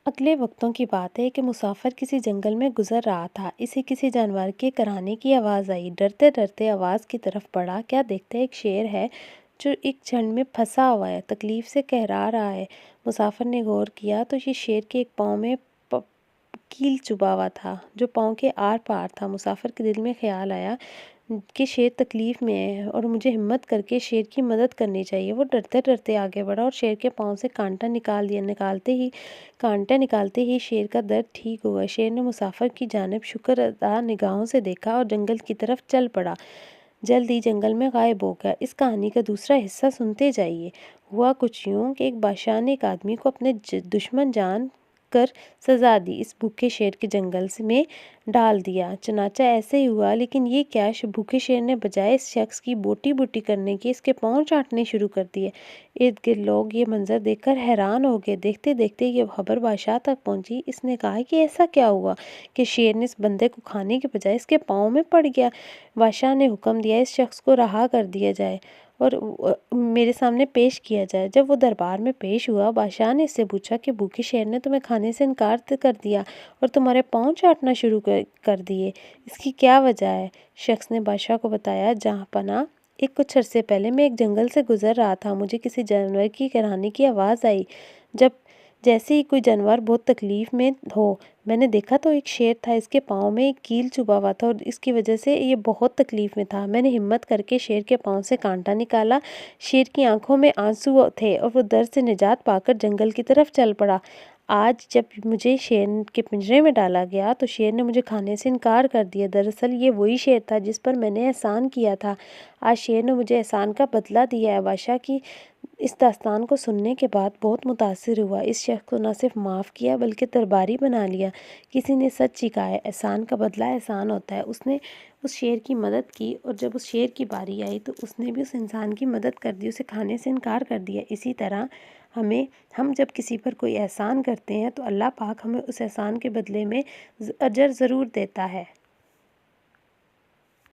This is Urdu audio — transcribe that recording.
اگلے وقتوں کی بات ہے کہ مسافر کسی جنگل میں گزر رہا تھا۔ اسے کسی جانور کے کرانے کی آواز آئی۔ ڈرتے ڈرتے آواز کی طرف بڑھا، کیا دیکھتا ہے ایک شیر ہے جو ایک جھنڈ میں پھنسا ہوا ہے، تکلیف سے کہرا رہا ہے۔ مسافر نے غور کیا تو یہ شیر کے ایک پاؤں میں کیل چبھا ہوا تھا جو پاؤں کے آر پار تھا۔ مسافر کے دل میں خیال آیا کہ شیر تکلیف میں ہے اور مجھے ہمت کر کے شیر کی مدد کرنی چاہیے۔ وہ ڈرتے ڈرتے آگے بڑھا اور شیر کے پاؤں سے کانٹا نکال دیا۔ کانٹا نکالتے ہی شیر کا درد ٹھیک ہوا۔ شیر نے مسافر کی جانب شکر ادا نگاہوں سے دیکھا اور جنگل کی طرف چل پڑا۔ جلد ہی جنگل میں غائب ہو گیا۔ اس کہانی کا دوسرا حصہ سنتے جائیے۔ ہوا کچھ یوں کہ ایک بادشاہ نے ایک آدمی کو اپنے دشمن جان کر سزا دی، اس بھوکے شیر کے جنگل میں ڈال دیا۔ چنانچہ ایسے ہی ہوا، لیکن یہ کیا، بھوکے شیر نے بجائے اس شخص کی بوٹی بوٹی کرنے کے اس کے پاؤں چاٹنے شروع کر دیے۔ ارد گرد لوگ یہ منظر دیکھ کر حیران ہو گئے۔ دیکھتے دیکھتے یہ خبر بادشاہ تک پہنچی۔ اس نے کہا کہ ایسا کیا ہوا کہ شیر نے اس بندے کو کھانے کے بجائے اس کے پاؤں میں پڑ گیا۔ بادشاہ نے حکم دیا اس شخص کو رہا کر دیا جائے اور میرے سامنے پیش کیا جائے۔ جب وہ دربار میں پیش ہوا، بادشاہ نے اس سے پوچھا کہ بھوکے شیر نے تمہیں کھانے سے انکار کر دیا اور تمہارے پاؤں چاٹنا شروع کر دیے، اس کی کیا وجہ ہے؟ شخص نے بادشاہ کو بتایا، جہاں پناہ، کچھ عرصے پہلے میں ایک جنگل سے گزر رہا تھا۔ مجھے کسی جانور کی کرانے کی آواز آئی۔ جیسے ہی کوئی جانور بہت تکلیف میں ہو، میں نے دیکھا تو ایک شیر تھا، اس کے پاؤں میں ایک کیل چبھا ہوا تھا اور اس کی وجہ سے یہ بہت تکلیف میں تھا۔ میں نے ہمت کر کے شیر کے پاؤں سے کانٹا نکالا۔ شیر کی آنکھوں میں آنسو تھے اور وہ درد سے نجات پا کر جنگل کی طرف چل پڑا۔ آج جب مجھے شیر کے پنجرے میں ڈالا گیا تو شیر نے مجھے کھانے سے انکار کر دیا۔ دراصل یہ وہی شیر تھا جس پر میں نے احسان کیا تھا۔ آج شیر نے مجھے احسان کا بدلہ دیا ہے۔ بادشاہ کی اس داستان کو سننے کے بعد بہت متاثر ہوا۔ اس شخص کو نہ صرف معاف کیا بلکہ درباری بنا لیا۔ کسی نے سچ ہی کہا ہے، احسان کا بدلہ احسان ہوتا ہے۔ اس نے اس شیر کی مدد کی اور جب اس شیر کی باری آئی تو اس نے بھی اس انسان کی مدد کر دی، اسے کھانے سے انکار کر دیا۔ اسی طرح ہم جب کسی پر کوئی احسان کرتے ہیں تو اللہ پاک ہمیں اس احسان کے بدلے میں اجر ضرور دیتا ہے۔